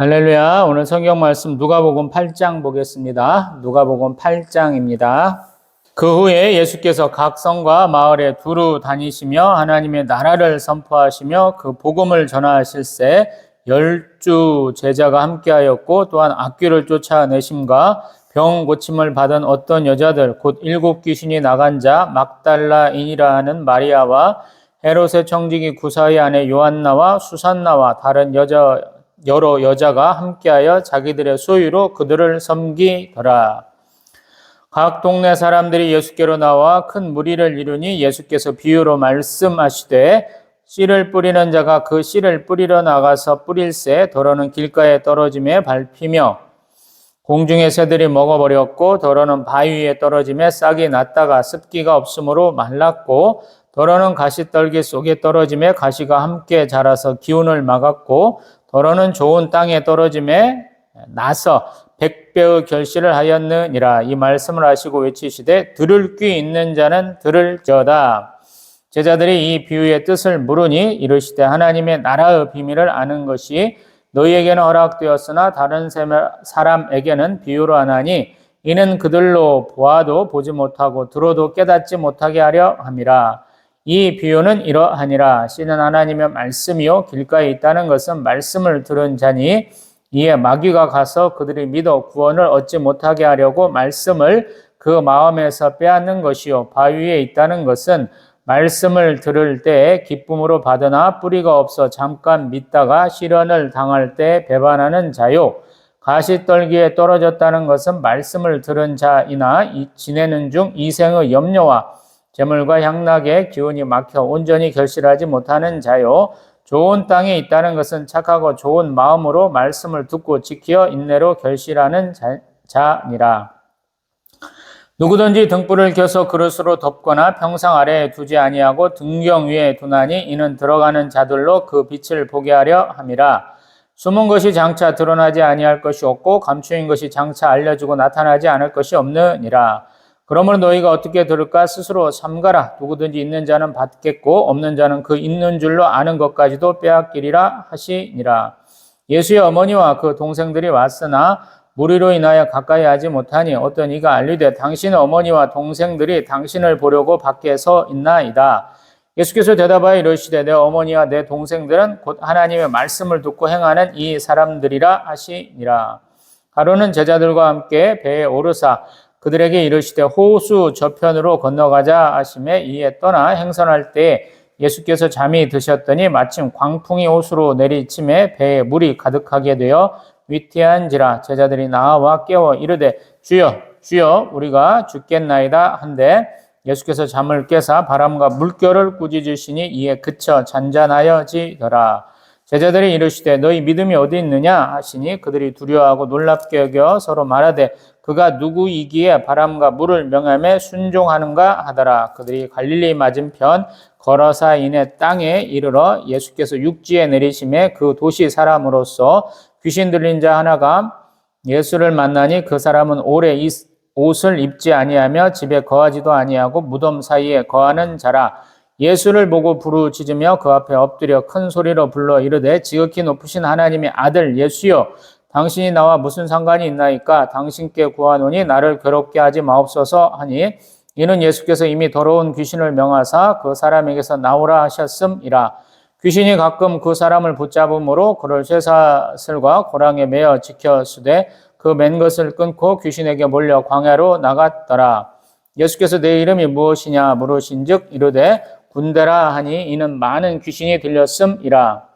할렐루야. 오늘 성경 말씀 누가복음 8장 보겠습니다. 누가복음 8장입니다. 그 후에 예수께서 각 성과 마을에 두루 다니시며 하나님의 나라를 선포하시며 그 복음을 전하실세 12 제자가 함께하였고 또한 악귀를 쫓아내심과 병 고침을 받은 어떤 여자들 곧 7 귀신이 나간 자 막달라인이라 하는 마리아와 헤롯의 청지기 구사의 아내 요한나와 수산나와 다른 여러 여자가 함께하여 자기들의 소유로 그들을 섬기더라. 각 동네 사람들이 예수께로 나와 큰 무리를 이루니 예수께서 비유로 말씀하시되 씨를 뿌리는 자가 그 씨를 뿌리러 나가서 뿌릴새 더러는 길가에 떨어짐에 밟히며 공중의 새들이 먹어버렸고 더러는 바위 위에 떨어짐에 싹이 났다가 습기가 없으므로 말랐고 더러는 가시떨기 속에 떨어짐에 가시가 함께 자라서 기운을 막았고 더러는 좋은 땅에 떨어짐에 나서 100배의 결실을 하였느니라. 이 말씀을 하시고 외치시되 들을 귀 있는 자는 들을지어다. 제자들이 이 비유의 뜻을 물으니 이르시되 하나님의 나라의 비밀을 아는 것이 너희에게는 허락되었으나 다른 사람에게는 비유로 하나니 이는 그들로 보아도 보지 못하고 들어도 깨닫지 못하게 하려 함이라. 이 비유는 이러하니라. 씨는 하나님의 말씀이요 길가에 있다는 것은 말씀을 들은 자니 이에 마귀가 가서 그들이 믿어 구원을 얻지 못하게 하려고 말씀을 그 마음에서 빼앗는 것이요 바위 위에 있다는 것은 말씀을 들을 때에 기쁨으로 받으나 뿌리가 없어 잠깐 믿다가 시련을 당할 때 배반하는 자요 가시떨기에 떨어졌다는 것은 말씀을 들은 자이나 지내는 중 이생의 염려와 재물과 향락에 기운이 막혀 온전히 결실하지 못하는 자요 좋은 땅에 있다는 것은 착하고 좋은 마음으로 말씀을 듣고 지켜 인내로 결실하는 자니라. 누구든지 등불을 켜서 그릇으로 덮거나 평상 아래에 두지 아니하고 등경 위에 두나니 이는 들어가는 자들로 그 빛을 보게 하려 함이라. 숨은 것이 장차 드러나지 아니할 것이 없고 감추인 것이 장차 알려지고 나타나지 않을 것이 없느니라. 그러므로 너희가 어떻게 들을까 스스로 삼가라. 누구든지 있는 자는 받겠고 없는 자는 그 있는 줄로 아는 것까지도 빼앗기리라 하시니라. 예수의 어머니와 그 동생들이 왔으나 무리로 인하여 가까이 하지 못하니 어떤 이가 알리되 당신의 어머니와 동생들이 당신을 보려고 밖에 서 있나이다. 예수께서 대답하여 이르시되 내 어머니와 내 동생들은 곧 하나님의 말씀을 듣고 행하는 이 사람들이라 하시니라. 가로는 제자들과 함께 배에 오르사 그들에게 이르시되 호수 저편으로 건너가자 하시매 이에 떠나 행선할 때에 예수께서 잠이 드셨더니 마침 광풍이 호수로 내리침에 배에 물이 가득하게 되어 위태한지라. 제자들이 나와 깨워 이르되 주여 주여 우리가 죽겠나이다 한데 예수께서 잠을 깨사 바람과 물결을 꾸짖으시니 이에 그쳐 잔잔하여지더라. 제자들이 이르시되 너희 믿음이 어디 있느냐 하시니 그들이 두려워하고 놀랍게 여겨 서로 말하되 그가 누구이기에 바람과 물을 명함에 순종하는가 하더라. 그들이 갈릴리 맞은편 거라사 이내 땅에 이르러 예수께서 육지에 내리심에 그 도시 사람으로서 귀신 들린 자 하나가 예수를 만나니 그 사람은 오래 옷을 입지 아니하며 집에 거하지도 아니하고 무덤 사이에 거하는 자라. 예수를 보고 부르짖으며 그 앞에 엎드려 큰 소리로 불러 이르되 지극히 높으신 하나님의 아들 예수여 당신이 나와 무슨 상관이 있나이까? 당신께 구하노니 나를 괴롭게 하지 마옵소서 하니 이는 예수께서 이미 더러운 귀신을 명하사 그 사람에게서 나오라 하셨음이라. 귀신이 가끔 그 사람을 붙잡음으로 그를 쇠사슬과 고랑에 매어 지켰으되 그 맨 것을 끊고 귀신에게 몰려 광야로 나갔더라. 예수께서 내 이름이 무엇이냐 물으신즉 이르되 군대라 하니 이는 많은 귀신이 들렸음이라.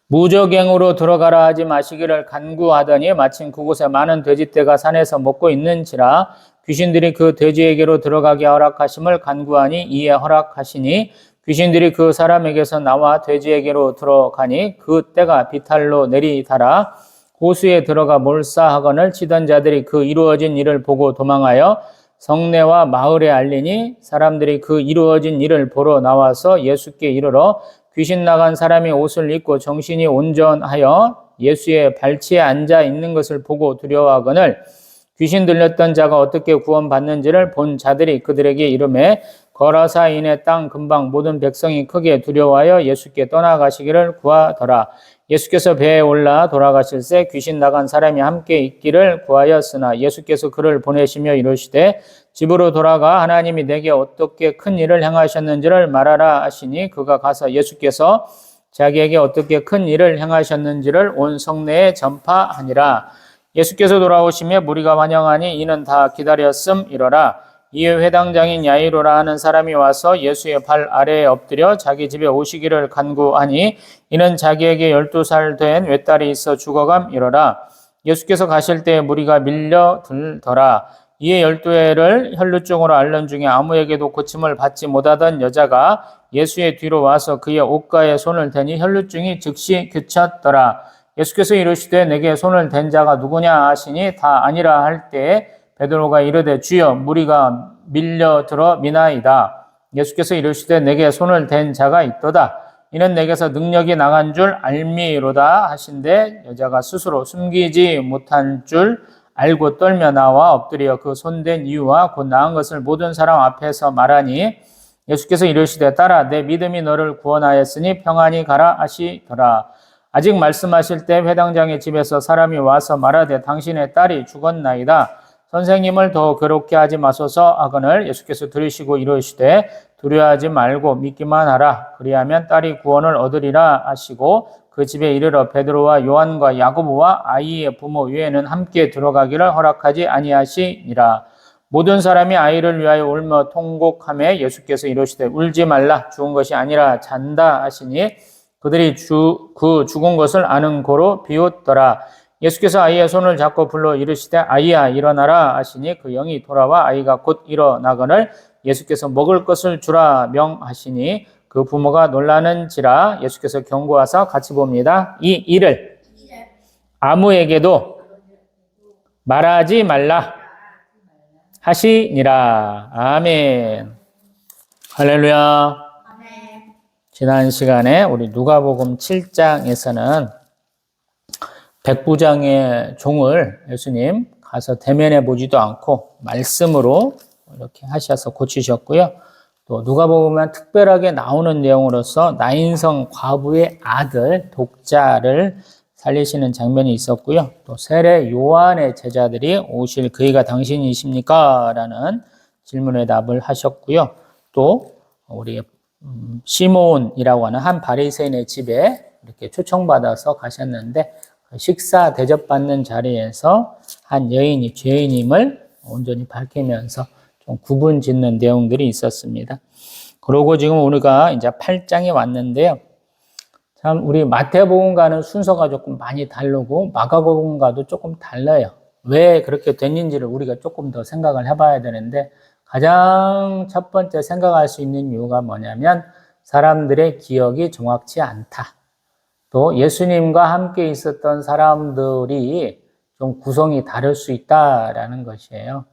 무저갱으로 들어가라 하지 마시기를 간구하더니 마침 그곳에 많은 돼지떼가 산에서 먹고 있는지라. 귀신들이 그 돼지에게로 들어가게 허락하심을 간구하니 이에 허락하시니 귀신들이 그 사람에게서 나와 돼지에게로 들어가니 그 떼가 비탈로 내리달아 호수에 들어가 몰사하거늘 치던 자들이 그 이루어진 일을 보고 도망하여 성내와 마을에 알리니 사람들이 그 이루어진 일을 보러 나와서 예수께 이르러 귀신 나간 사람이 옷을 입고 정신이 온전하여 예수의 발치에 앉아 있는 것을 보고 두려워하거늘 귀신 들렸던 자가 어떻게 구원받는지를 본 자들이 그들에게 이르매 거라사인의 땅 근방 모든 백성이 크게 두려워하여 예수께 떠나가시기를 구하더라. 예수께서 배에 올라 돌아가실새 귀신 나간 사람이 함께 있기를 구하였으나 예수께서 그를 보내시며 이르시되 집으로 돌아가 하나님이 내게 어떻게 큰 일을 행하셨는지를 말하라 하시니 그가 가서 예수께서 자기에게 어떻게 큰 일을 행하셨는지를 온 성내에 전파하니라. 예수께서 돌아오시며 무리가 환영하니 이는 다 기다렸음이로라. 이에 회당장인 야이로라 하는 사람이 와서 예수의 발 아래에 엎드려 자기 집에 오시기를 간구하니 이는 자기에게 12살 된 외딸이 있어 죽어감이로라. 예수께서 가실 때 무리가 밀려들더라. 이에 12회를 혈루증으로 앓는 중에 아무에게도 고침을 받지 못하던 여자가 예수의 뒤로 와서 그의 옷가에 손을 대니 혈루증이 즉시 그쳤더라. 예수께서 이르시되 내게 손을 댄 자가 누구냐 하시니 다 아니라 할 때에 베드로가 이르되 주여 무리가 밀려들어 미나이다. 예수께서 이르시되 내게 손을 댄 자가 있도다. 이는 내게서 능력이 나간 줄 알미로다 하신데 여자가 스스로 숨기지 못한 줄 알고 떨며 나와 엎드려 그 손댄 이유와 곧 나은 것을 모든 사람 앞에서 말하니 예수께서 이르시되 딸아 내 믿음이 너를 구원하였으니 평안히 가라 하시더라. 아직 말씀하실 때 회당장의 집에서 사람이 와서 말하되 당신의 딸이 죽었나이다. 선생님을 더 괴롭게 하지 마소서 하거늘 예수께서 들으시고 이르시되 두려워하지 말고 믿기만 하라. 그리하면 딸이 구원을 얻으리라 하시고 그 집에 이르러 베드로와 요한과 야고보와 아이의 부모 외에는 함께 들어가기를 허락하지 아니하시니라. 모든 사람이 아이를 위하여 울며 통곡하며 예수께서 이르시되 울지 말라 죽은 것이 아니라 잔다 하시니 그들이 그 죽은 것을 아는 고로 비웃더라. 예수께서 아이의 손을 잡고 불러 이르시되 아이야 일어나라 하시니 그 영이 돌아와 아이가 곧 일어나거늘 예수께서 먹을 것을 주라 명하시니 그 부모가 놀라는지라. 예수께서 경고하사 같이 봅니다. 이 일을 아무에게도 말하지 말라 하시니라. 아멘. 할렐루야. 지난 시간에 우리 누가복음 7장에서는 백부장의 종을 예수님 가서 대면해 보지도 않고 말씀으로 이렇게 하셔서 고치셨고요. 또 누가복음은 특별하게 나오는 내용으로서 나인성 과부의 아들 독자를 살리시는 장면이 있었고요. 또 세례 요한의 제자들이 오실 그이가 당신이십니까? 라는 질문에 답을 하셨고요. 또 우리 시몬이라고 하는 한 바리새인의 집에 이렇게 초청받아서 가셨는데 식사 대접받는 자리에서 한 여인이 죄인임을 온전히 밝히면서 좀 구분 짓는 내용들이 있었습니다. 그러고 지금 우리가 이제 8장에 왔는데요. 참 우리 마태복음과는 순서가 조금 많이 다르고 마가복음과도 조금 달라요. 왜 그렇게 됐는지를 우리가 조금 더 생각을 해봐야 되는데 가장 첫 번째 생각할 수 있는 이유가 뭐냐면 사람들의 기억이 정확치 않다. 또 예수님과 함께 있었던 사람들이 좀 구성이 다를 수 있다라는 것이에요.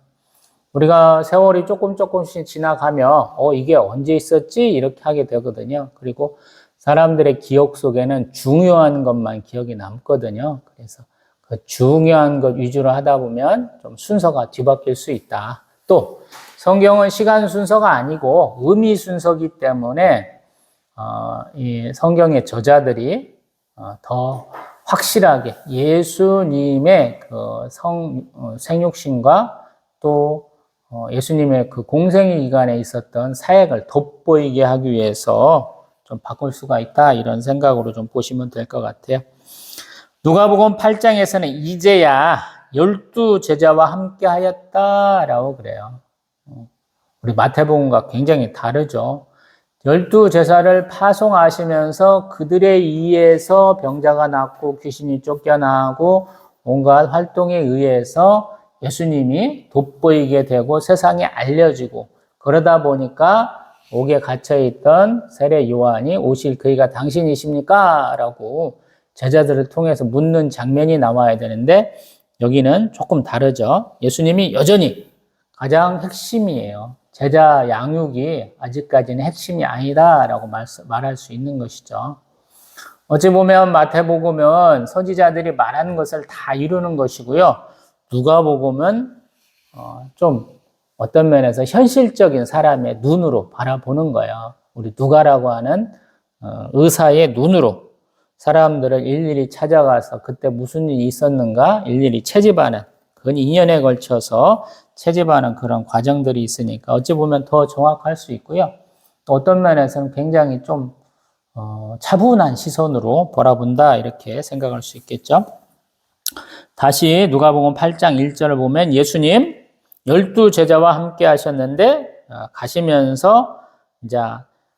우리가 세월이 조금씩 지나가면 이게 언제 있었지? 이렇게 하게 되거든요. 그리고 사람들의 기억 속에는 중요한 것만 기억이 남거든요. 그래서 그 중요한 것 위주로 하다 보면 좀 순서가 뒤바뀔 수 있다. 또 성경은 시간 순서가 아니고 의미 순서이기 때문에 이 성경의 저자들이 더 확실하게 예수님의 그 생육신과 또 예수님의 그 공생 기간에 있었던 사역을 돋보이게 하기 위해서 좀 바꿀 수가 있다 이런 생각으로 좀 보시면 될 것 같아요. 누가복음 8장에서는 이제야 12 제자와 함께 하였다라고 그래요. 우리 마태복음과 굉장히 다르죠. 12 제자를 파송하시면서 그들에 의해서 병자가 낫고 귀신이 쫓겨나고 온갖 활동에 의해서 예수님이 돋보이게 되고 세상에 알려지고 그러다 보니까 옥에 갇혀있던 세례 요한이 오실 그이가 당신이십니까? 라고 제자들을 통해서 묻는 장면이 나와야 되는데 여기는 조금 다르죠. 예수님이 여전히 가장 핵심이에요. 제자 양육이 아직까지는 핵심이 아니다라고 말할 수 있는 것이죠. 어찌 보면 마태복음은 선지자들이 말하는 것을 다 이루는 것이고요. 누가복음은 좀 어떤 면에서 현실적인 사람의 눈으로 바라보는 거예요. 우리 누가라고 하는 의사의 눈으로 사람들을 일일이 찾아가서 그때 무슨 일이 있었는가 일일이 채집하는, 그건 2년에 걸쳐서 채집하는 그런 과정들이 있으니까 어찌 보면 더 정확할 수 있고요. 또 어떤 면에서는 굉장히 좀 차분한 시선으로 바라본다 이렇게 생각할 수 있겠죠. 다시 누가복음 8장 1절을 보면 예수님 12제자와 함께 하셨는데 가시면서 이제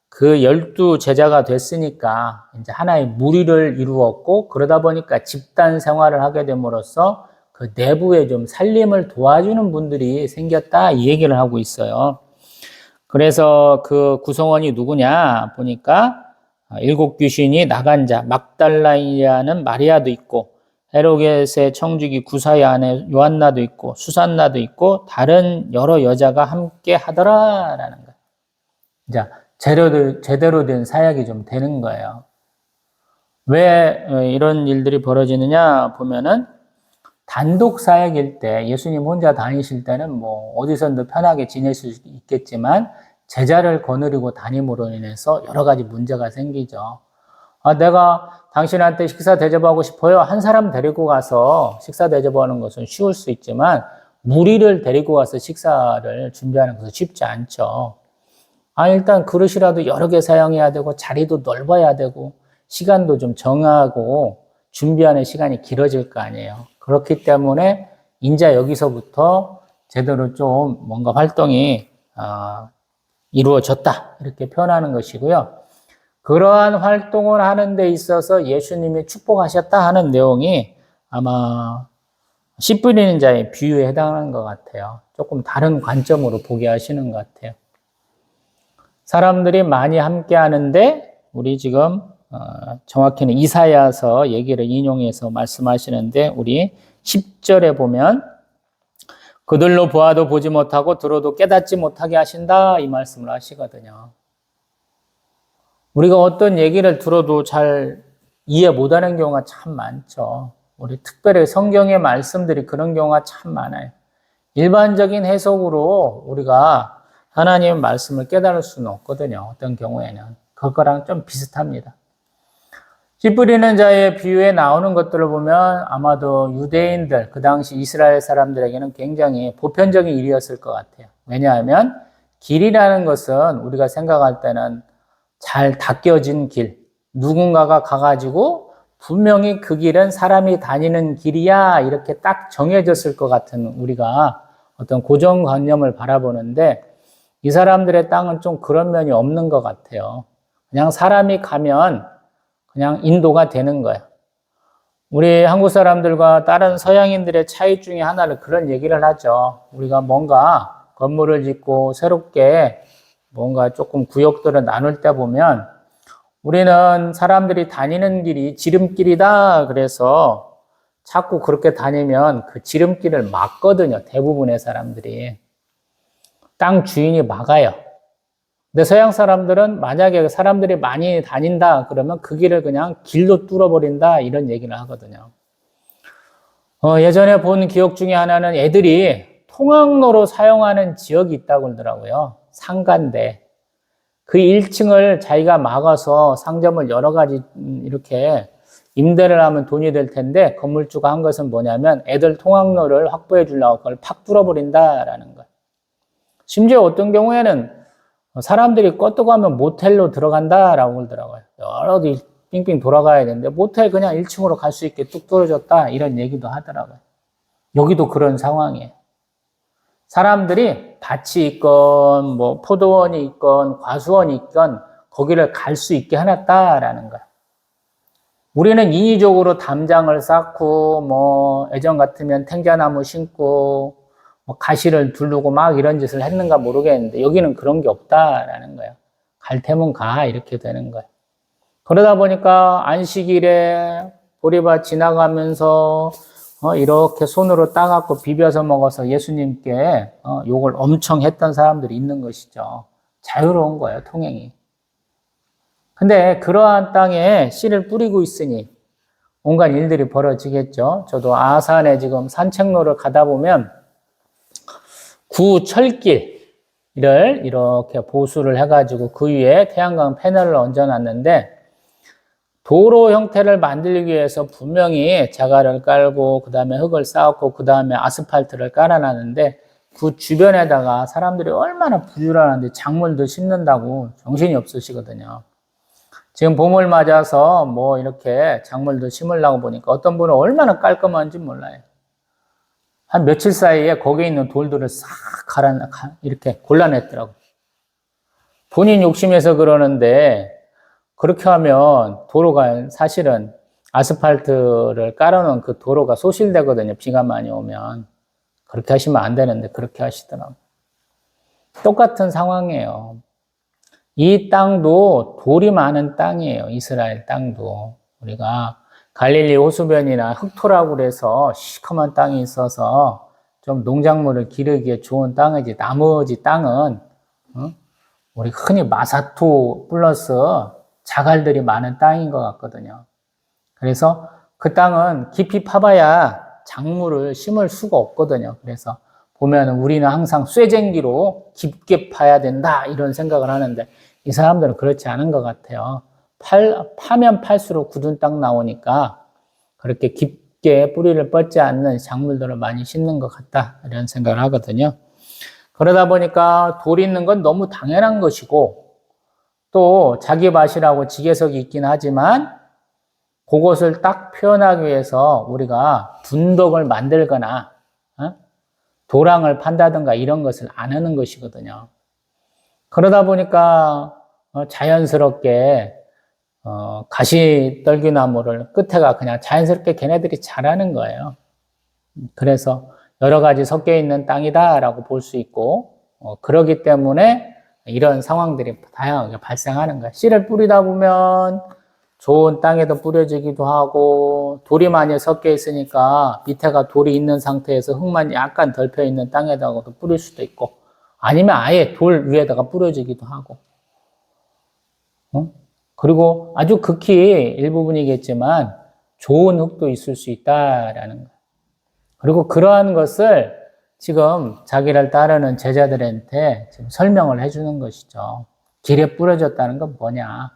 그 12제자가 됐으니까 이제 하나의 무리를 이루었고, 그러다 보니까 집단 생활을 하게 됨으로써 그 내부에 좀 살림을 도와주는 분들이 생겼다 이 얘기를 하고 있어요. 그래서 그 구성원이 누구냐 보니까 7 귀신이 나간 자 막달라이라는 마리아도 있고, 헤로게스의 청지기 구사의 아내 요한나도 있고, 수산나도 있고, 다른 여러 여자가 함께 하더라라는 거예요. 자, 제대로 된 사역이 좀 되는 거예요. 왜 이런 일들이 벌어지느냐 보면은, 단독 사역일 때 예수님 혼자 다니실 때는 뭐 어디서든 편하게 지낼 수 있겠지만, 제자를 거느리고 다님으로 인해서 여러 가지 문제가 생기죠. 내가 당신한테 식사 대접하고 싶어요. 한 사람 데리고 가서 식사 대접하는 것은 쉬울 수 있지만, 무리를 데리고 가서 식사를 준비하는 것은 쉽지 않죠. 일단 그릇이라도 여러 개 사용해야 되고, 자리도 넓어야 되고, 시간도 좀 정하고, 준비하는 시간이 길어질 거 아니에요. 그렇기 때문에, 이제 여기서부터 제대로 좀 뭔가 활동이, 이루어졌다. 이렇게 표현하는 것이고요. 그러한 활동을 하는 데 있어서 예수님이 축복하셨다 하는 내용이 아마 씨 뿌리는 자의 비유에 해당하는 것 같아요. 조금 다른 관점으로 보게 하시는 것 같아요. 사람들이 많이 함께 하는데, 우리 지금 정확히는 이사야서 얘기를 인용해서 말씀하시는데, 우리 10절에 보면 그들로 보아도 보지 못하고 들어도 깨닫지 못하게 하신다 이 말씀을 하시거든요. 우리가 어떤 얘기를 들어도 잘 이해 못하는 경우가 참 많죠. 우리 특별히 성경의 말씀들이 그런 경우가 참 많아요. 일반적인 해석으로 우리가 하나님의 말씀을 깨달을 수는 없거든요. 어떤 경우에는. 그거랑 좀 비슷합니다. 씨 뿌리는 자의 비유에 나오는 것들을 보면 아마도 유대인들, 그 당시 이스라엘 사람들에게는 굉장히 보편적인 일이었을 것 같아요. 왜냐하면 길이라는 것은 우리가 생각할 때는 잘 닦여진 길, 누군가가 가가지고 분명히 그 길은 사람이 다니는 길이야 이렇게 딱 정해졌을 것 같은 우리가 어떤 고정관념을 바라보는데, 이 사람들의 땅은 좀 그런 면이 없는 것 같아요. 그냥 사람이 가면 그냥 인도가 되는 거예요. 우리 한국 사람들과 다른 서양인들의 차이 중에 하나를 그런 얘기를 하죠. 우리가 뭔가 건물을 짓고 새롭게 뭔가 조금 구역들을 나눌 때 보면, 우리는 사람들이 다니는 길이 지름길이다 그래서 자꾸 그렇게 다니면 그 지름길을 막거든요. 대부분의 사람들이. 땅 주인이 막아요. 근데 서양 사람들은 만약에 사람들이 많이 다닌다 그러면 그 길을 그냥 길로 뚫어버린다 이런 얘기를 하거든요. 예전에 본 기억 중에 하나는 애들이 통학로로 사용하는 지역이 있다고 그러더라고요. 상가인데 그 1층을 자기가 막아서 상점을 여러 가지 이렇게 임대를 하면 돈이 될 텐데, 건물주가 한 것은 뭐냐면 애들 통학로를 확보해 주려고 그걸 팍 뚫어버린다라는 거예요. 심지어 어떤 경우에는 사람들이 껐다고 모텔로 들어간다라고 그러더라고요. 여러 개 빙빙 돌아가야 되는데 모텔 그냥 1층으로 갈 수 있게 뚝 뚫어줬다 이런 얘기도 하더라고요. 여기도 그런 상황이에요. 사람들이 밭이 있건 뭐 포도원이 있건 과수원이 있건 거기를 갈 수 있게 해놨다라는 거예요. 우리는 인위적으로 담장을 쌓고 뭐 예전 같으면 탱자나무 심고 뭐 가시를 두르고 막 이런 짓을 했는가 모르겠는데, 여기는 그런 게 없다라는 거예요. 갈 테면 가 이렇게 되는 거예요. 그러다 보니까 안식일에 보리밭 지나가면서 이렇게 손으로 따갖고 비벼서 먹어서 예수님께 욕을 엄청 했던 사람들이 있는 것이죠. 자유로운 거예요, 통행이. 근데 그러한 땅에 씨를 뿌리고 있으니 온갖 일들이 벌어지겠죠. 저도 아산에 지금 산책로를 가다 보면 구철길을 이렇게 보수를 해가지고 그 위에 태양광 패널을 얹어놨는데, 도로 형태를 만들기 위해서 분명히 자갈을 깔고 그 다음에 흙을 쌓고 그 다음에 아스팔트를 깔아놨는데 그 주변에다가 사람들이 얼마나 부지런한데 작물도 심는다고 정신이 없으시거든요. 지금 봄을 맞아서 뭐 이렇게 작물도 심으려고 보니까 어떤 분은 얼마나 깔끔한지 몰라요. 한 며칠 사이에 거기에 있는 돌들을 싹 이렇게 골라냈더라고요. 본인 욕심에서 그러는데 그렇게 하면 도로가 사실은 아스팔트를 깔아놓은 그 도로가 소실되거든요. 비가 많이 오면. 그렇게 하시면 안 되는데 그렇게 하시더라고요. 똑같은 상황이에요. 이 땅도 돌이 많은 땅이에요. 이스라엘 땅도. 우리가 갈릴리 호수변이나 흑토라고 그래서 시커먼 땅이 있어서 좀 농작물을 기르기에 좋은 땅이지 나머지 땅은 우리 흔히 마사토 플러스 자갈들이 많은 땅인 것 같거든요. 그래서 그 땅은 깊이 파봐야 작물을 심을 수가 없거든요. 그래서 보면 우리는 항상 쇠쟁기로 깊게 파야 된다 이런 생각을 하는데 이 사람들은 그렇지 않은 것 같아요. 파면 팔수록 굳은 땅 나오니까 그렇게 깊게 뿌리를 뻗지 않는 작물들을 많이 심는 것 같다 이런 생각을 하거든요. 그러다 보니까 돌 있는 건 너무 당연한 것이고 또 자기 밭이라고 지게석이 있긴 하지만 그것을 딱 표현하기 위해서 우리가 분덕을 만들거나 도랑을 판다든가 이런 것을 안 하는 것이거든요. 그러다 보니까 자연스럽게 가시떨기나무를 끝에가 그냥 자연스럽게 걔네들이 자라는 거예요. 그래서 여러 가지 섞여 있는 땅이다라고 볼 수 있고 그러기 때문에 이런 상황들이 다양하게 발생하는 거예요. 씨를 뿌리다 보면 좋은 땅에도 뿌려지기도 하고 돌이 많이 섞여 있으니까 밑에가 돌이 있는 상태에서 흙만 약간 덜펴 있는 땅에다가도 뿌릴 수도 있고 아니면 아예 돌 위에다가 뿌려지기도 하고 그리고 아주 극히 일부분이겠지만 좋은 흙도 있을 수 있다라는 거예요. 그리고 그러한 것을 지금 자기를 따르는 제자들한테 지금 설명을 해주는 것이죠. 길에 뿌려졌다는 건 뭐냐?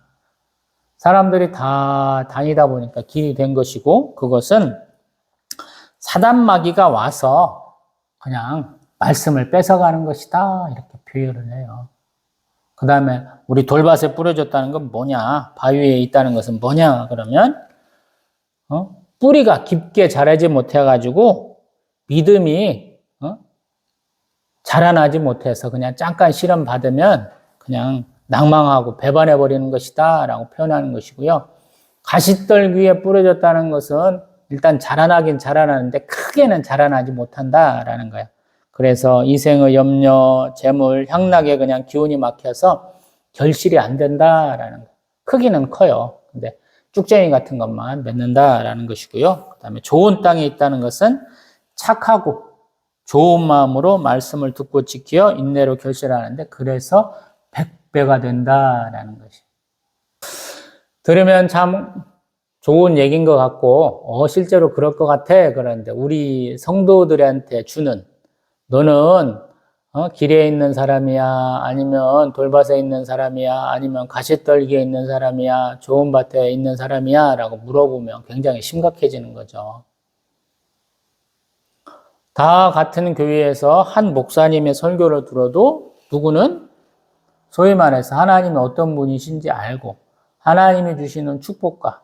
사람들이 다 다니다 보니까 길이 된 것이고 그것은 사단마귀가 와서 그냥 말씀을 뺏어가는 것이다 이렇게 표현을 해요. 그 다음에 우리 돌밭에 뿌려졌다는 건 뭐냐? 바위에 있다는 것은 뭐냐? 그러면 뿌리가 깊게 자라지 못해가지고 믿음이 자라나지 못해서 그냥 잠깐 시험 받으면 그냥 낭망하고 배반해버리는 것이다 라고 표현하는 것이고요. 가시떨기에 뿌려졌다는 것은 일단 자라나긴 자라나는데 크게는 자라나지 못한다라는 거예요. 그래서 이생의 염려, 재물, 향락에 그냥 기운이 막혀서 결실이 안 된다라는 거예요. 크기는 커요. 근데 쭉쟁이 같은 것만 맺는다라는 것이고요. 그 다음에 좋은 땅에 있다는 것은 착하고 좋은 마음으로 말씀을 듣고 지켜 인내로 결실하는데 그래서 100배가 된다라는 것이. 들으면 참 좋은 얘기인 것 같고 실제로 그럴 것 같아. 그런데 우리 성도들한테 주는 너는 길에 있는 사람이야 아니면 돌밭에 있는 사람이야 아니면 가시떨기에 있는 사람이야 좋은 밭에 있는 사람이야 라고 물어보면 굉장히 심각해지는 거죠. 다 같은 교회에서 한 목사님의 설교를 들어도 누구는 소위 말해서 하나님이 어떤 분이신지 알고 하나님이 주시는 축복과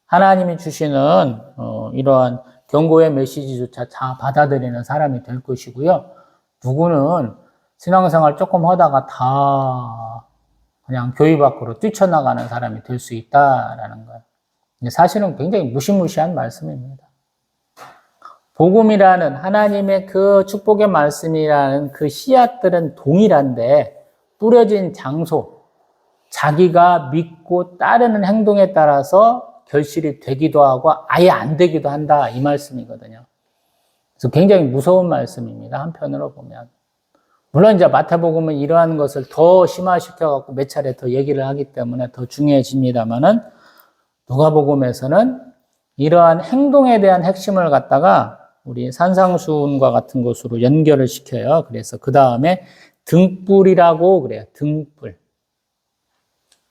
하나님이 주시는 이러한 경고의 메시지조차 다 받아들이는 사람이 될 것이고요. 누구는 신앙생활 조금 하다가 다 그냥 교회 밖으로 뛰쳐나가는 사람이 될 수 있다라는 거예요. 사실은 굉장히 무시무시한 말씀입니다. 복음이라는 하나님의 그 축복의 말씀이라는 그 씨앗들은 동일한데 뿌려진 장소, 자기가 믿고 따르는 행동에 따라서 결실이 되기도 하고 아예 안 되기도 한다 이 말씀이거든요. 그래서 굉장히 무서운 말씀입니다. 한편으로 보면. 물론 이제 마태복음은 이러한 것을 더 심화시켜갖고 몇 차례 더 얘기를 하기 때문에 더 중요해집니다만은 누가복음에서는 이러한 행동에 대한 핵심을 갖다가 우리 산상수훈과 같은 것으로 연결을 시켜요. 그래서 그 다음에 등불이라고 그래요. 등불.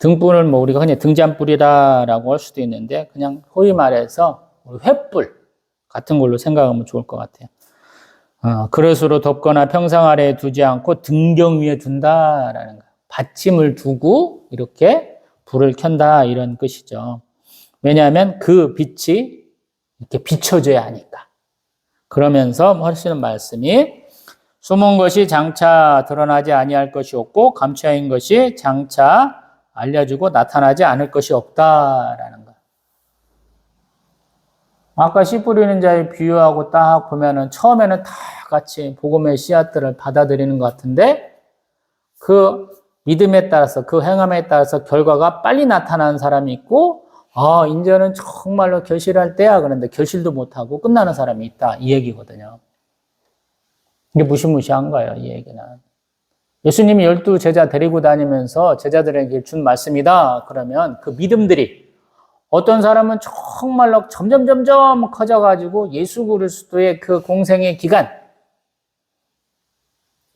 등불을 뭐 우리가 흔히 등잔불이다라고 할 수도 있는데 그냥 소위 말해서 횃불 같은 걸로 생각하면 좋을 것 같아요. 그릇으로 덮거나 평상 아래에 두지 않고 등경 위에 둔다라는 거예요. 받침을 두고 이렇게 불을 켠다 이런 뜻이죠. 왜냐하면 그 빛이 이렇게 비춰져야 하니까. 그러면서 하시는 말씀이 숨은 것이 장차 드러나지 아니할 것이 없고 감춰인 것이 장차 알려주고 나타나지 않을 것이 없다라는 거예요. 아까 씨 뿌리는 자의 비유하고 딱 보면은 처음에는 다 같이 복음의 씨앗들을 받아들이는 것 같은데 그 믿음에 따라서 그 행함에 따라서 결과가 빨리 나타나는 사람이 있고 이제는 정말로 결실할 때야 그런데 결실도 못하고 끝나는 사람이 있다 이 얘기거든요. 이게 무시무시한 거예요 이 얘기는. 예수님이 12제자 데리고 다니면서 제자들에게 준 말씀이다 그러면 그 믿음들이 어떤 사람은 정말로 점점 커져가지고 예수 그리스도의 그 공생의 기간,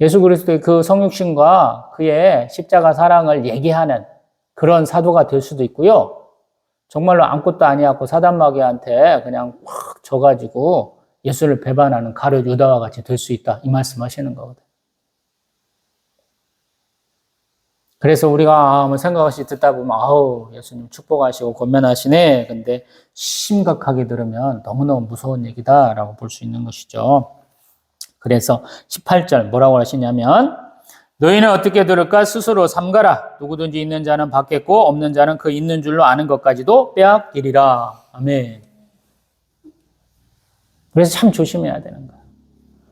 예수 그리스도의 그 성육신과 그의 십자가 사랑을 얘기하는 그런 사도가 될 수도 있고요. 정말로 아무것도 아니었고 사단마귀한테 그냥 확 져가지고 예수를 배반하는 가룟 유다와 같이 될 수 있다. 이 말씀하시는 거거든요. 그래서 우리가 생각 없이 듣다 보면 예수님 축복하시고 권면하시네. 근데 심각하게 들으면 너무너무 무서운 얘기다라고 볼 수 있는 것이죠. 그래서 18절 뭐라고 하시냐면 너희는 어떻게 들을까 스스로 삼가라. 누구든지 있는 자는 받겠고 없는 자는 그 있는 줄로 아는 것까지도 빼앗기리라. 아멘. 그래서 참 조심해야 되는 거예요.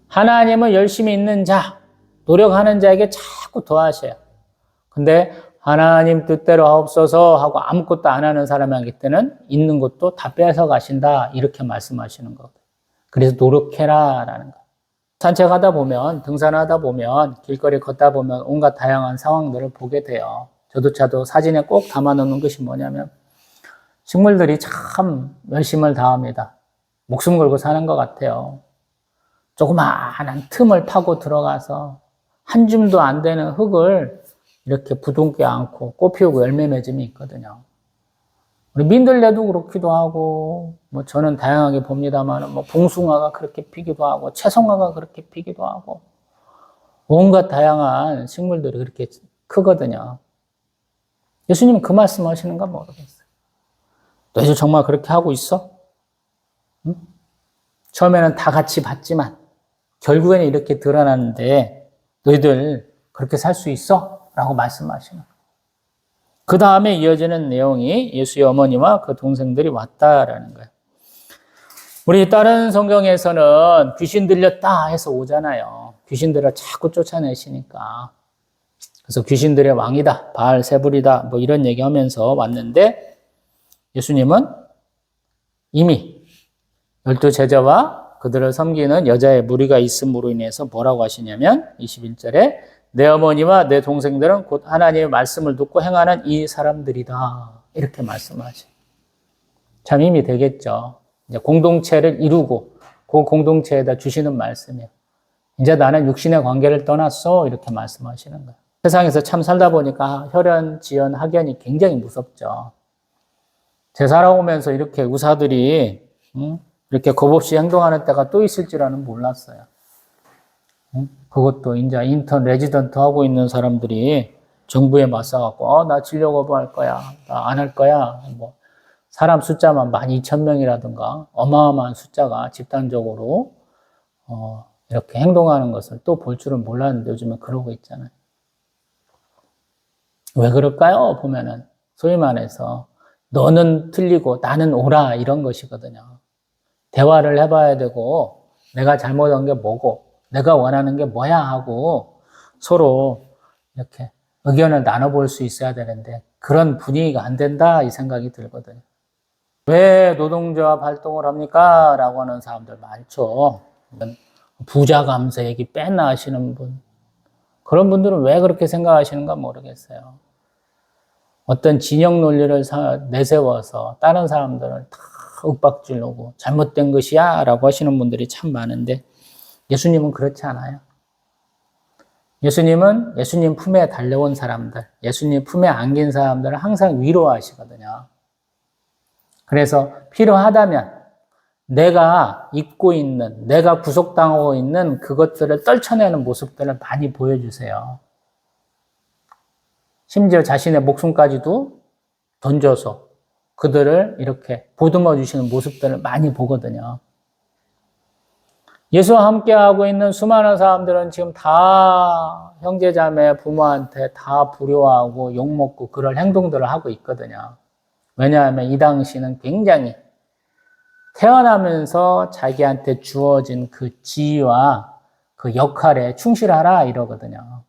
하나님은 열심히 있는 자, 노력하는 자에게 자꾸 더하셔요. 근데 하나님 뜻대로 하옵소서 하고 아무것도 안 하는 사람에게 때는 있는 것도 다 뺏어 가신다 이렇게 말씀하시는 거거든요. 그래서 노력해라라는 거예요. 산책하다 보면 등산하다 보면 길거리 걷다 보면 온갖 다양한 상황들을 보게 돼요. 저도 사진에 꼭 담아놓는 것이 뭐냐면 식물들이 참 열심을 다합니다. 목숨 걸고 사는 것 같아요. 조그마한 틈을 파고 들어가서 한 줌도 안 되는 흙을 이렇게 부둥켜 안고 꽃 피우고 열매 맺음이 있거든요. 우리 민들레도 그렇기도 하고, 저는 다양하게 봅니다만, 봉숭아가 그렇게 피기도 하고, 채송화가 그렇게 피기도 하고, 온갖 다양한 식물들이 그렇게 크거든요. 예수님은 그 말씀 하시는가 모르겠어요. 너희들 정말 그렇게 하고 있어? 응? 처음에는 다 같이 봤지만, 결국에는 이렇게 드러나는데, 너희들 그렇게 살 수 있어? 라고 말씀하시는 거예요. 그 다음에 이어지는 내용이 예수의 어머니와 그 동생들이 왔다라는 거예요. 우리 다른 성경에서는 귀신 들렸다 해서 오잖아요. 귀신들을 자꾸 쫓아내시니까. 그래서 귀신들의 왕이다, 바알세불이다, 이런 얘기하면서 왔는데 예수님은 이미 12제자와 그들을 섬기는 여자의 무리가 있음으로 인해서 뭐라고 하시냐면 21절에 내 어머니와 내 동생들은 곧 하나님의 말씀을 듣고 행하는 이 사람들이다. 이렇게 말씀하죠. 참 힘이 되겠죠. 이제 공동체를 이루고 그 공동체에다 주시는 말씀이에요. 이제 나는 육신의 관계를 떠났어. 이렇게 말씀하시는 거예요. 세상에서 참 살다 보니까 혈연, 지연, 학연이 굉장히 무섭죠. 제사하러 오면서 이렇게 의사들이 이렇게 겁없이 행동하는 때가 또 있을 줄은 몰랐어요. 그것도 이제 인턴, 레지던트 하고 있는 사람들이 정부에 맞서갖고, 나 진료 거부할 거야. 나 안 할 거야. 사람 숫자만 12,000명이라든가 어마어마한 숫자가 집단적으로, 이렇게 행동하는 것을 또 볼 줄은 몰랐는데 요즘에 그러고 있잖아요. 왜 그럴까요? 보면은, 소위 말해서, 너는 틀리고 나는 옳아. 이런 것이거든요. 대화를 해봐야 되고, 내가 잘못한 게 뭐고, 내가 원하는 게 뭐야 하고 서로 이렇게 의견을 나눠볼 수 있어야 되는데 그런 분위기가 안 된다 이 생각이 들거든요. 왜 노동조합 활동을 합니까? 라고 하는 사람들 많죠. 부자 감세 얘기 빼나 하시는 분. 그런 분들은 왜 그렇게 생각하시는가 모르겠어요. 어떤 진영 논리를 내세워서 다른 사람들을 다 윽박지르고 잘못된 것이야 라고 하시는 분들이 참 많은데 예수님은 그렇지 않아요. 예수님은 예수님 품에 달려온 사람들, 예수님 품에 안긴 사람들을 항상 위로하시거든요. 그래서 필요하다면 내가 입고 있는, 내가 구속당하고 있는 그것들을 떨쳐내는 모습들을 많이 보여주세요. 심지어 자신의 목숨까지도 던져서 그들을 이렇게 보듬어 주시는 모습들을 많이 보거든요. 예수와 함께하고 있는 수많은 사람들은 지금 다 형제자매 부모한테 다 불효하고 욕먹고 그럴 행동들을 하고 있거든요. 왜냐하면 이 당시는 굉장히 태어나면서 자기한테 주어진 그 지위와 그 역할에 충실하라 이러거든요.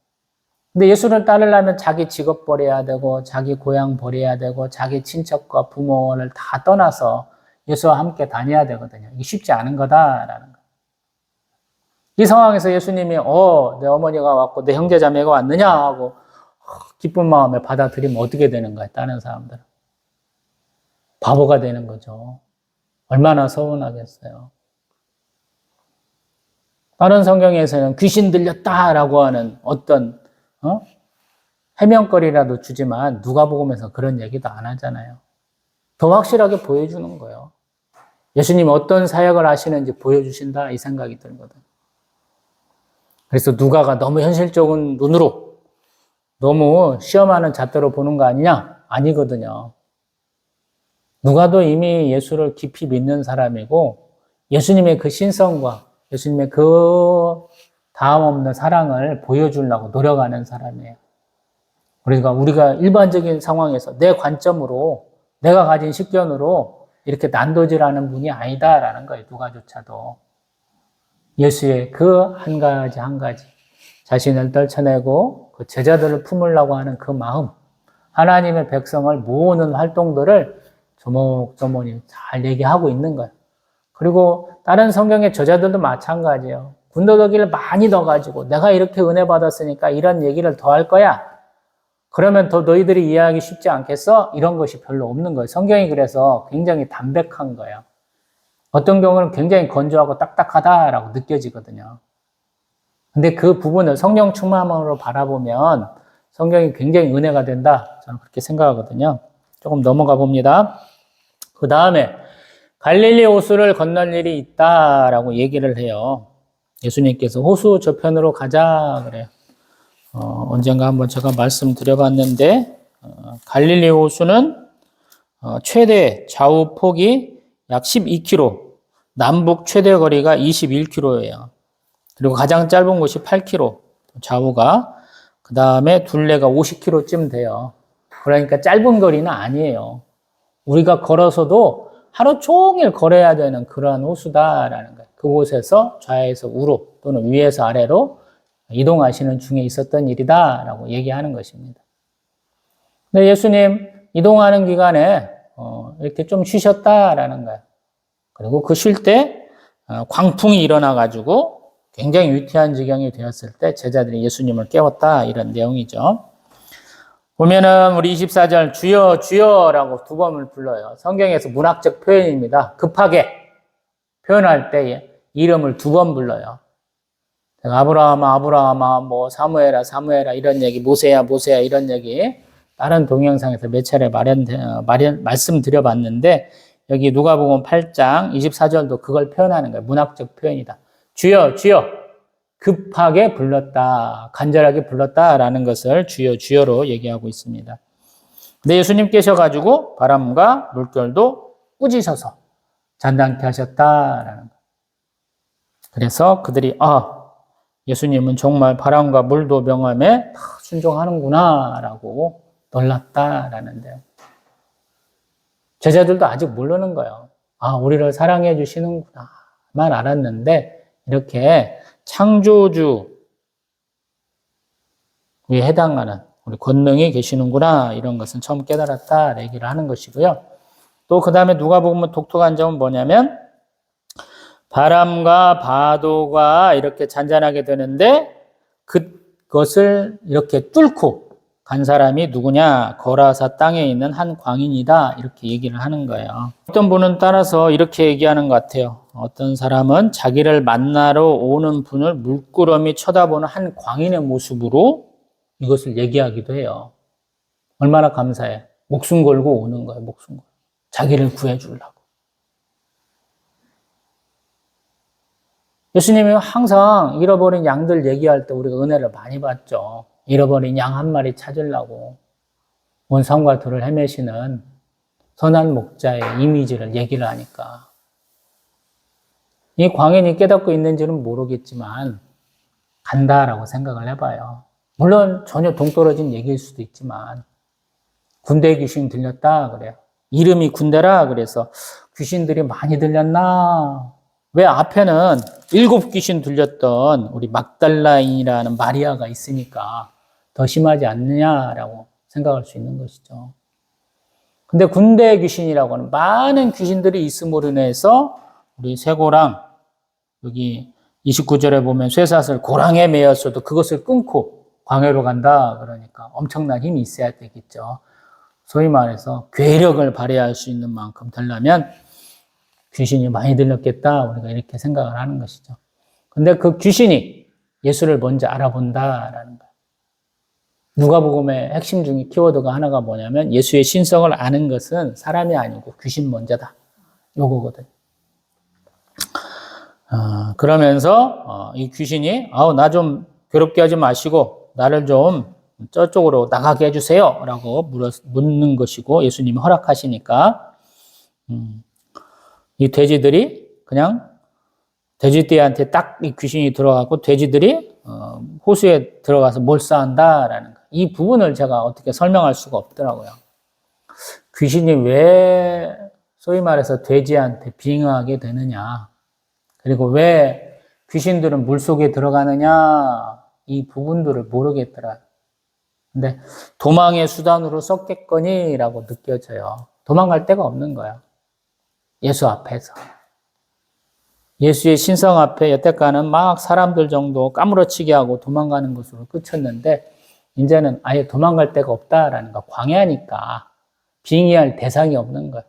근데 예수를 따르려면 자기 직업 버려야 되고 자기 고향 버려야 되고 자기 친척과 부모를 다 떠나서 예수와 함께 다녀야 되거든요. 이게 쉽지 않은 거다라는 거예요. 이 상황에서 예수님이 내 어머니가 왔고 내 형제자매가 왔느냐 하고 기쁜 마음에 받아들이면 어떻게 되는 거예요? 다른 사람들은. 바보가 되는 거죠. 얼마나 서운하겠어요. 다른 성경에서는 귀신 들렸다라고 하는 어떤 해명거리라도 주지만 누가복음에서 그런 얘기도 안 하잖아요. 더 확실하게 보여주는 거예요. 예수님이 어떤 사역을 하시는지 보여주신다 이 생각이 들거든. 그래서 누가가 너무 현실적인 눈으로 너무 시험하는 잣대로 보는 거 아니냐? 아니거든요. 누가도 이미 예수를 깊이 믿는 사람이고 예수님의 그 신성과 예수님의 그 다음 없는 사랑을 보여주려고 노력하는 사람이에요. 그러니까 우리가 일반적인 상황에서 내 관점으로 내가 가진 식견으로 이렇게 난도질하는 분이 아니다라는 거예요. 누가조차도. 예수의 그 한 가지 한 가지 자신을 떨쳐내고 그 제자들을 품으려고 하는 그 마음, 하나님의 백성을 모으는 활동들을 조목조목이 잘 얘기하고 있는 거예요. 그리고 다른 성경의 저자들도 마찬가지예요. 군더더기를 많이 넣어가지고 내가 이렇게 은혜 받았으니까 이런 얘기를 더 할 거야. 그러면 더 너희들이 이해하기 쉽지 않겠어? 이런 것이 별로 없는 거예요. 성경이 그래서 굉장히 담백한 거예요. 어떤 경우는 굉장히 건조하고 딱딱하다라고 느껴지거든요. 근데 그 부분을 성령 충만함으로 바라보면 성경이 굉장히 은혜가 된다. 저는 그렇게 생각하거든요. 조금 넘어가 봅니다. 그 다음에 갈릴리 호수를 건널 일이 있다라고 얘기를 해요. 예수님께서 호수 저편으로 가자 그래요. 언젠가 한번 제가 말씀드려봤는데 갈릴리 호수는 최대 좌우 폭이 약 12km, 남북 최대 거리가 21km예요. 그리고 가장 짧은 곳이 8km, 좌우가. 그 다음에 둘레가 50km쯤 돼요. 그러니까 짧은 거리는 아니에요. 우리가 걸어서도 하루 종일 걸어야 되는 그러한 호수다라는 거예요. 그곳에서 좌에서 우로 또는 위에서 아래로 이동하시는 중에 있었던 일이다라고 얘기하는 것입니다. 근데 예수님 이동하는 기간에 이렇게 좀 쉬셨다라는 거예요. 그리고 그 쉴 때 광풍이 일어나가지고 굉장히 위태한 지경이 되었을 때 제자들이 예수님을 깨웠다 이런 내용이죠. 보면은 우리 24절 주여 주여라고 두 번을 불러요. 성경에서 문학적 표현입니다. 급하게 표현할 때 이름을 두 번 불러요. 아브라함아 아브라함아 뭐 사무엘아 사무엘아 이런 얘기, 모세야 모세야 이런 얘기 다른 동영상에서 몇 차례 말씀드려봤는데 여기 누가복음 8장 24절도 그걸 표현하는 거예요. 문학적 표현이다. 주여 주여 급하게 불렀다, 간절하게 불렀다라는 것을 주여 주여로 얘기하고 있습니다. 근데 예수님 계셔가지고 바람과 물결도 꾸짖어서 잔잔케 하셨다라는 거예요. 그래서 그들이 예수님은 정말 바람과 물도 명함에 다 순종하는구나라고 놀랐다라는데요. 제자들도 아직 모르는 거예요. 우리를 사랑해 주시는구나만 알았는데 이렇게 창조주에 해당하는 우리 권능이 계시는구나 이런 것은 처음 깨달았다 얘기를 하는 것이고요. 또 그 다음에 누가복음 독특한 점은 뭐냐면 바람과 파도가 이렇게 잔잔하게 되는데 그것을 이렇게 뚫고 간 사람이 누구냐? 거라사 땅에 있는 한 광인이다 이렇게 얘기를 하는 거예요. 어떤 분은 따라서 이렇게 얘기하는 것 같아요. 어떤 사람은 자기를 만나러 오는 분을 물끄러미 쳐다보는 한 광인의 모습으로 이것을 얘기하기도 해요. 얼마나 감사해. 목숨 걸고 오는 거예요. 목숨 걸고. 자기를 구해주려고. 예수님이 항상 잃어버린 양들 얘기할 때 우리가 은혜를 많이 받죠. 잃어버린 양 한 마리 찾으려고 온 산과 들을 헤매시는 선한 목자의 이미지를 얘기를 하니까 이 광인이 깨닫고 있는지는 모르겠지만 간다라고 생각을 해봐요. 물론 전혀 동떨어진 얘기일 수도 있지만 군대 귀신 들렸다 그래요. 이름이 군대라 그래서 귀신들이 많이 들렸나? 왜 앞에는 7 귀신 들렸던 우리 막달라인이라는 마리아가 있으니까 더 심하지 않느냐라고 생각할 수 있는 것이죠. 근데 군대 귀신이라고 하는 많은 귀신들이 있음으로 인해서 우리 쇠고랑 여기 29절에 보면 쇠사슬 고랑에 매였어도 그것을 끊고 광야로 간다 그러니까 엄청난 힘이 있어야 되겠죠. 소위 말해서 괴력을 발휘할 수 있는 만큼 되려면 귀신이 많이 들렸겠다 우리가 이렇게 생각을 하는 것이죠. 근데 그 귀신이 예수를 먼저 알아본다라는 거예요. 누가복음의 핵심 중에 키워드가 하나가 뭐냐면 예수의 신성을 아는 것은 사람이 아니고 귀신 먼저다. 요거거든요. 그러면서 이 귀신이 나 좀 괴롭게 하지 마시고 나를 좀 저쪽으로 나가게 해주세요 라고 묻는 것이고 예수님이 허락하시니까 이 돼지들이 그냥 돼지떼한테 딱 이 귀신이 들어가고 돼지들이 호수에 들어가서 몰사한다라는 거예요. 이 부분을 제가 어떻게 설명할 수가 없더라고요. 귀신이 왜 소위 말해서 돼지한테 빙의하게 되느냐, 그리고 왜 귀신들은 물속에 들어가느냐, 이 부분들을 모르겠더라고요. 근데 도망의 수단으로 썼겠거니라고 느껴져요. 도망갈 데가 없는 거예요. 예수 앞에서. 예수의 신성 앞에 여태까지는 막 사람들 정도 까무러치게 하고 도망가는 것으로 그쳤는데 이제는 아예 도망갈 데가 없다라는 거. 광야니까 빙의할 대상이 없는 거예요.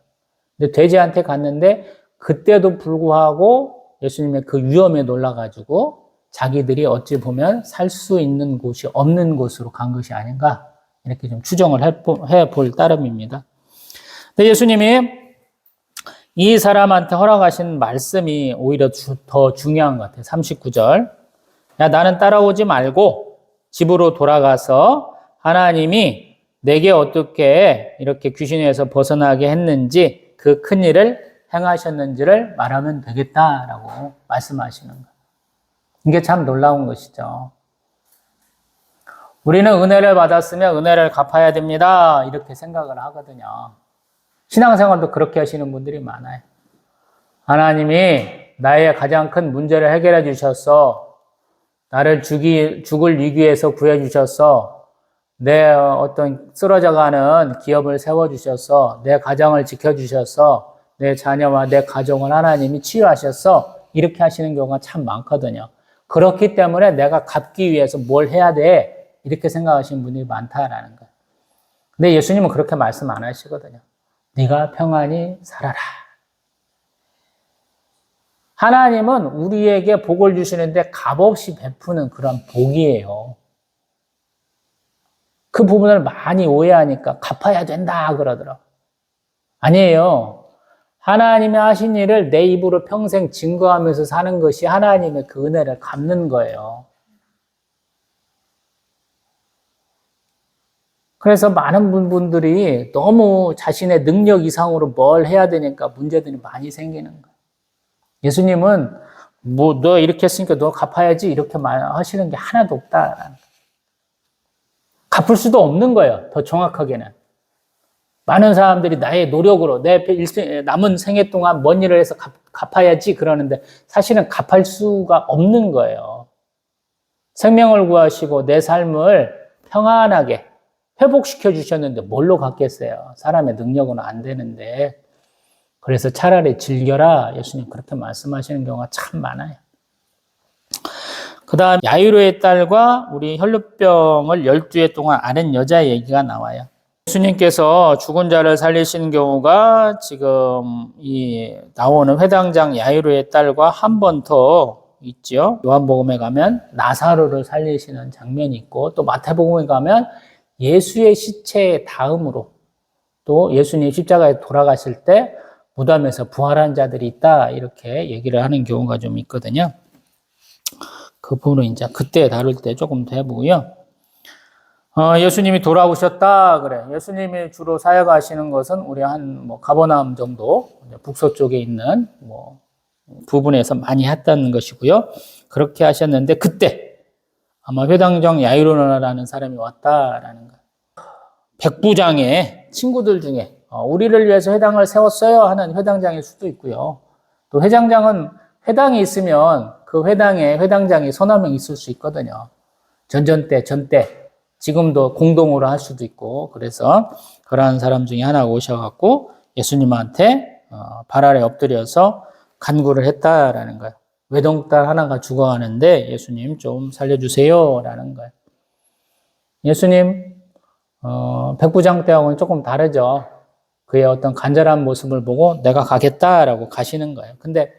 근데 돼지한테 갔는데 그때도 불구하고 예수님의 그 위험에 놀라가지고 자기들이 어찌 보면 살 수 있는 곳이 없는 곳으로 간 것이 아닌가 이렇게 좀 추정을 해볼 따름입니다. 근데 예수님이 이 사람한테 허락하신 말씀이 오히려 더 중요한 것 같아요. 39절. 야, 나는 따라오지 말고 집으로 돌아가서 하나님이 내게 어떻게 이렇게 귀신에서 벗어나게 했는지 그 큰 일을 행하셨는지를 말하면 되겠다라고 말씀하시는 거예요. 이게 참 놀라운 것이죠. 우리는 은혜를 받았으면 은혜를 갚아야 됩니다. 이렇게 생각을 하거든요. 신앙생활도 그렇게 하시는 분들이 많아요. 하나님이 나의 가장 큰 문제를 해결해 주셨어. 나를 죽을 위기에서 구해 주셨어. 내 어떤 쓰러져가는 기업을 세워주셔서 내 가정을 지켜주셔서 내 자녀와 내 가정을 하나님이 치유하셨어. 이렇게 하시는 경우가 참 많거든요. 그렇기 때문에 내가 갚기 위해서 뭘 해야 돼? 이렇게 생각하시는 분들이 많다라는 거예요. 근데 예수님은 그렇게 말씀 안 하시거든요. 네가 평안히 살아라. 하나님은 우리에게 복을 주시는데 값없이 베푸는 그런 복이에요. 그 부분을 많이 오해하니까 갚아야 된다 그러더라고요. 아니에요. 하나님이 하신 일을 내 입으로 평생 증거하면서 사는 것이 하나님의 그 은혜를 갚는 거예요. 그래서 많은 분들이 너무 자신의 능력 이상으로 뭘 해야 되니까 문제들이 많이 생기는 거예요. 예수님은 너 이렇게 했으니까 너 갚아야지 이렇게 하시는 게 하나도 없다라는 거예요. 갚을 수도 없는 거예요. 더 정확하게는. 많은 사람들이 나의 노력으로 내 남은 생애 동안 뭔 일을 해서 갚아야지 그러는데 사실은 갚을 수가 없는 거예요. 생명을 구하시고 내 삶을 평안하게 회복시켜 주셨는데 뭘로 갚겠어요? 사람의 능력은 안 되는데. 그래서 차라리 즐겨라. 예수님 그렇게 말씀하시는 경우가 참 많아요. 그 다음 야이로의 딸과 우리 혈루병을 12해 동안 앓은 여자의 얘기가 나와요. 예수님께서 죽은 자를 살리신 경우가 지금 이 나오는 회당장 야이로의 딸과 한 번 더 있죠. 요한복음에 가면 나사로를 살리시는 장면이 있고, 또 마태복음에 가면 예수의 시체 다음으로 또 예수님 십자가에 돌아가실 때 무덤에서 부활한 자들이 있다, 이렇게 얘기를 하는 경우가 좀 있거든요. 그 부분은 이제 그때 다룰 때 조금 더 해보고요. 예수님이 돌아오셨다, 그래. 예수님이 주로 사역하시는 것은 우리 가버나움 정도, 북서쪽에 있는 부분에서 많이 했다는 것이고요. 그렇게 하셨는데, 그때 아마 회당장 야이로나라는 사람이 왔다라는 거예요. 백부장의 친구들 중에 우리를 위해서 회당을 세웠어요 하는 회당장일 수도 있고요. 또 회장장은 회당이 있으면 그 회당에 회당장이 서너 명 있을 수 있거든요. 전때 지금도 공동으로 할 수도 있고, 그래서 그러한 사람 중에 하나가 오셔갖고 예수님한테 발 아래 엎드려서 간구를 했다라는 거예요. 외동딸 하나가 죽어가는데 예수님 좀 살려주세요 라는 거예요. 예수님 백부장 때하고는 조금 다르죠. 그의 어떤 간절한 모습을 보고 내가 가겠다라고 가시는 거예요. 근데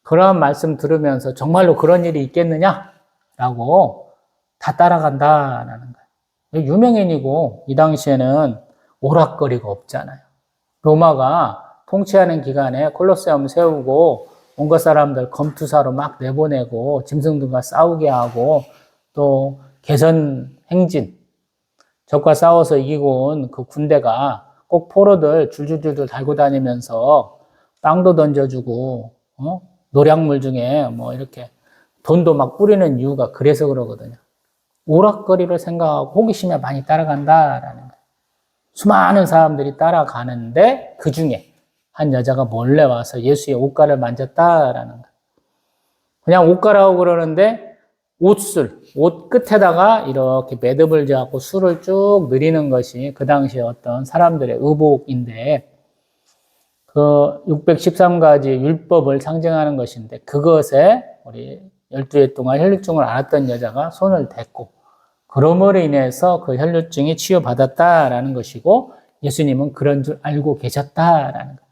그런 말씀 들으면서 정말로 그런 일이 있겠느냐라고 다 따라간다라는 거예요. 유명인이고 이 당시에는 오락거리가 없잖아요. 로마가 통치하는 기간에 콜로세움 세우고 온갖 사람들 검투사로 막 내보내고 짐승들과 싸우게 하고 또 개선 행진, 적과 싸워서 이기고 온 그 군대가 꼭 포로들 줄줄줄 달고 다니면서 빵도 던져주고 노량물 중에 이렇게 돈도 막 뿌리는 이유가 그래서 그러거든요. 오락거리를 생각하고 호기심에 많이 따라간다라는 거예요. 수많은 사람들이 따라가는데 그 중에 한 여자가 몰래 와서 예수의 옷가를 만졌다라는 거예요. 그냥 옷가라고 그러는데 옷 끝에다가 이렇게 매듭을 지어갖고 술을 쭉 늘이는 것이 그 당시에 어떤 사람들의 의복인데, 그 613가지 율법을 상징하는 것인데, 그것에 우리 12회 동안 혈류증을 앓았던 여자가 손을 댔고, 그러므로 인해서 그 혈류증이 치유받았다라는 것이고, 예수님은 그런 줄 알고 계셨다라는 거예요.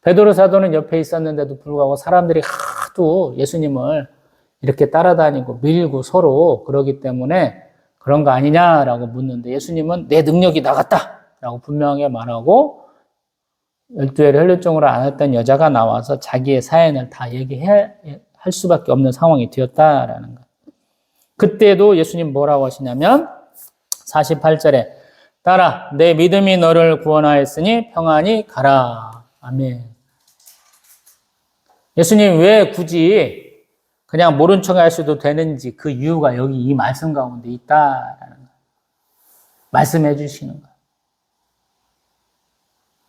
베드로 사도는 옆에 있었는데도 불구하고 사람들이 하도 예수님을 이렇게 따라다니고 밀고 서로 그러기 때문에 그런 거 아니냐라고 묻는데, 예수님은 내 능력이 나갔다라고 분명하게 말하고 12회를 혈류증으로 앓았던 여자가 나와서 자기의 사연을 다 얘기할 수밖에 없는 상황이 되었다라는 거예요. 그때도 예수님 뭐라고 하시냐면 48절에 따라 내 믿음이 너를 구원하였으니 평안히 가라. 아멘. 예수님 왜 굳이 그냥 모른 척 할 수도 되는지 그 이유가 여기 이 말씀 가운데 있다라는 거예요. 말씀해 주시는 거예요.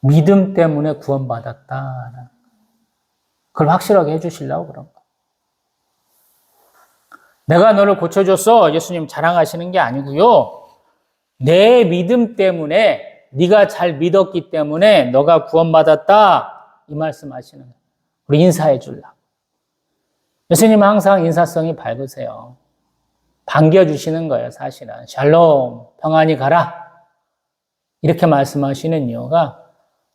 믿음 때문에 구원받았다라는 거예요. 그걸 확실하게 해 주시려고 그런 거예요. 내가 너를 고쳐줬어. 예수님 자랑하시는 게 아니고요. 내 믿음 때문에 네가 잘 믿었기 때문에 너가 구원받았다. 이 말씀하시는 거예요. 우리 인사해 주려고. 예수님은 항상 인사성이 밝으세요. 반겨주시는 거예요, 사실은. 샬롬, 평안히 가라. 이렇게 말씀하시는 이유가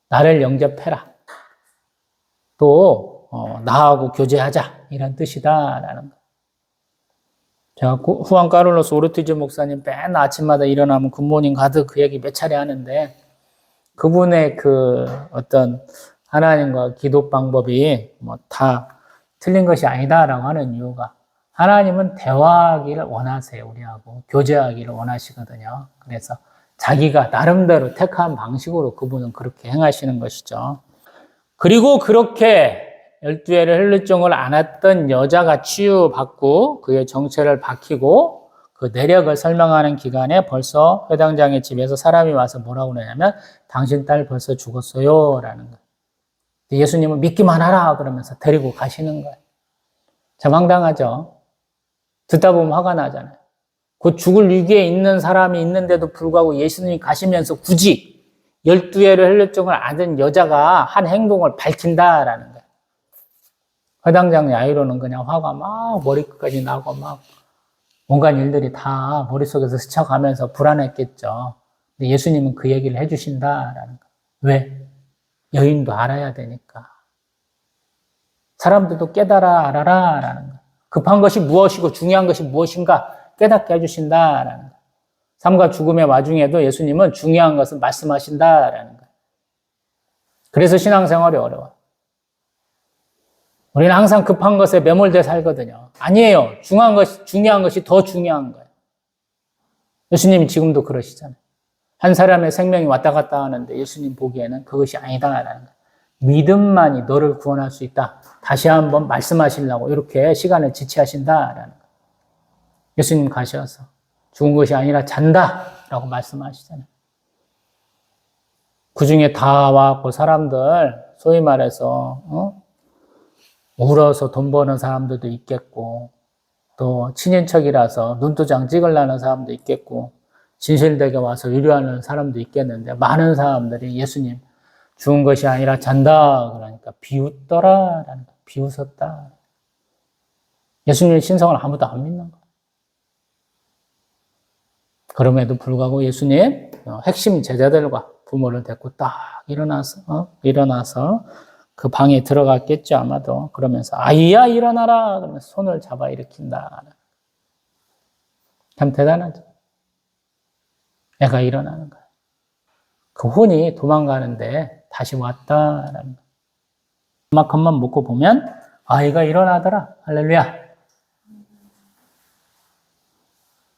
나를 영접해라. 또 나하고 교제하자. 이런 뜻이다라는 거예요. 제가 후안 카를로스 오르티즈 목사님 맨 아침마다 일어나면 굿모닝 가득 그 얘기 몇 차례 하는데, 그분의 그 어떤 하나님과 기도 방법이 다 틀린 것이 아니다라고 하는 이유가, 하나님은 대화하기를 원하세요. 우리하고 교제하기를 원하시거든요. 그래서 자기가 나름대로 택한 방식으로 그분은 그렇게 행하시는 것이죠. 그리고 그렇게 12회를 혈류증을 앓았던 여자가 치유받고 그의 정체를 밝히고 그 내력을 설명하는 기간에 벌써 회당장의 집에서 사람이 와서 뭐라고 그러냐면 당신 딸 벌써 죽었어요 라는 거예요. 예수님은 믿기만 하라 그러면서 데리고 가시는 거예요. 참 황당하죠. 듣다 보면 화가 나잖아요. 곧 죽을 위기에 있는 사람이 있는데도 불구하고 예수님이 가시면서 굳이 12회를 혈류증을 앓은 여자가 한 행동을 밝힌다라는 거예요. 회당장 야이로는 그냥 화가 막 머리끝까지 나고 막 온갖 일들이 다 머릿속에서 스쳐가면서 불안했겠죠. 근데 예수님은 그 얘기를 해주신다라는 거. 왜? 여인도 알아야 되니까. 사람들도 깨달아 알아라라는 거. 급한 것이 무엇이고 중요한 것이 무엇인가 깨닫게 해주신다라는 거. 삶과 죽음의 와중에도 예수님은 중요한 것을 말씀하신다라는 거. 그래서 신앙생활이 어려워요. 우리는 항상 급한 것에 매몰돼 살거든요. 아니에요. 중요한 것이 더 중요한 거예요. 예수님이 지금도 그러시잖아요. 한 사람의 생명이 왔다 갔다 하는데 예수님 보기에는 그것이 아니다라는 거예요. 믿음만이 너를 구원할 수 있다. 다시 한번 말씀하시려고 이렇게 시간을 지체하신다라는 거예요. 예수님 가셔서 죽은 것이 아니라 잔다라고 말씀하시잖아요. 그 중에 다 와갖고 사람들 소위 말해서 울어서 돈 버는 사람들도 있겠고 또 친인척이라서 눈도장 찍으려는 사람도 있겠고 진실되게 와서 위로하는 사람도 있겠는데 많은 사람들이 예수님 죽은 것이 아니라 잔다 그러니까 비웃더라라는 거, 비웃었다. 예수님의 신성을 아무도 안 믿는 거예요. 그럼에도 불구하고 예수님 핵심 제자들과 부모를 데리고 딱 일어나서 그 방에 들어갔겠죠 아마도. 그러면서 아이야 일어나라 그러면서 손을 잡아 일으킨다. 참 대단하죠. 애가 일어나는 거예요. 그 혼이 도망가는데 다시 왔다라는 거예요. 그만큼만 묻고 보면 아이가 일어나더라. 할렐루야.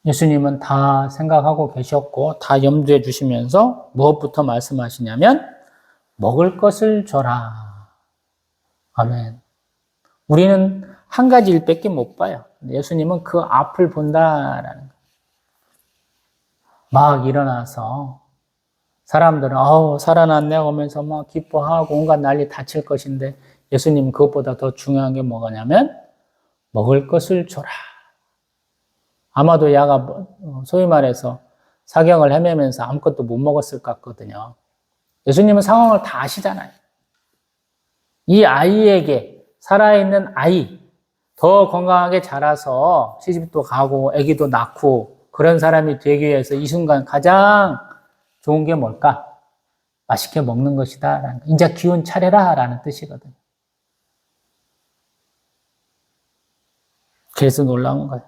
예수님은 다 생각하고 계셨고 다 염두에 주시면서 무엇부터 말씀하시냐면 먹을 것을 줘라. 아멘. 우리는 한 가지 일밖에 못 봐요. 예수님은 그 앞을 본다라는 거예요. 막 일어나서 사람들은 살아났네 하면서 막 기뻐하고 온갖 난리 다 칠 것인데 예수님은 그것보다 더 중요한 게 뭐냐면 먹을 것을 줘라. 아마도 야가 소위 말해서 사경을 헤매면서 아무것도 못 먹었을 것 같거든요. 예수님은 상황을 다 아시잖아요. 이 아이에게 살아있는 아이 더 건강하게 자라서 시집도 가고 아기도 낳고 그런 사람이 되기 위해서 이 순간 가장 좋은 게 뭘까? 맛있게 먹는 것이다. 이제 기운 차려라 라는 뜻이거든요. 그래서 놀라운 거예요.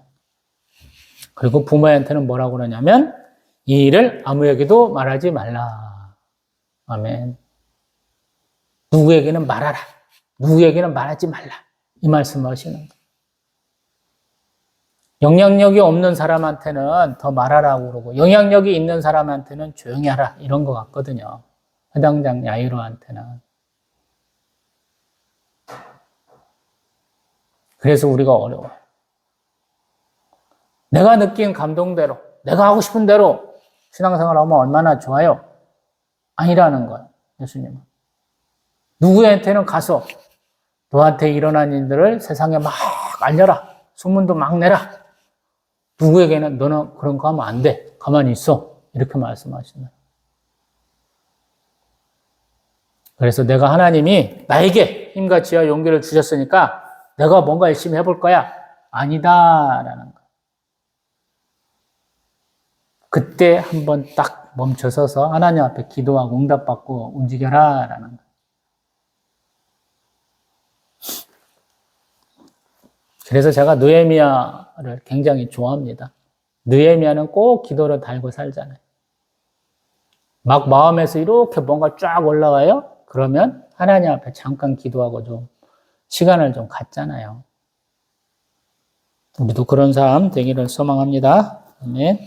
그리고 부모한테는 뭐라고 그러냐면 이 일을 아무에게도 말하지 말라. 아멘. 누구에게는 말하라. 누구에게는 말하지 말라. 이 말씀을 하시는 거예요. 영향력이 없는 사람한테는 더 말하라고 그러고 영향력이 있는 사람한테는 조용히 하라. 이런 것 같거든요. 회당장 야이로한테는. 그래서 우리가 어려워요. 내가 느낀 감동대로, 내가 하고 싶은 대로 신앙생활 하면 얼마나 좋아요? 아니라는 거예요, 예수님은. 누구한테는 가서 너한테 일어난 일들을 세상에 막 알려라. 소문도 막 내라. 누구에게는 너는 그런 거 하면 안 돼. 가만히 있어. 이렇게 말씀하시는 거예요. 그래서 내가 하나님이 나에게 힘과 지혜와 용기를 주셨으니까 내가 뭔가 열심히 해볼 거야. 아니다라는 거예요. 그때 한번 딱 멈춰서서 하나님 앞에 기도하고 응답받고 움직여라 라는 거예요. 그래서 제가 느헤미야를 굉장히 좋아합니다. 느헤미야는 꼭 기도를 달고 살잖아요. 막 마음에서 이렇게 뭔가 쫙 올라와요? 그러면 하나님 앞에 잠깐 기도하고 좀 시간을 좀 갖잖아요. 우리도 그런 삶 되기를 소망합니다. 아멘.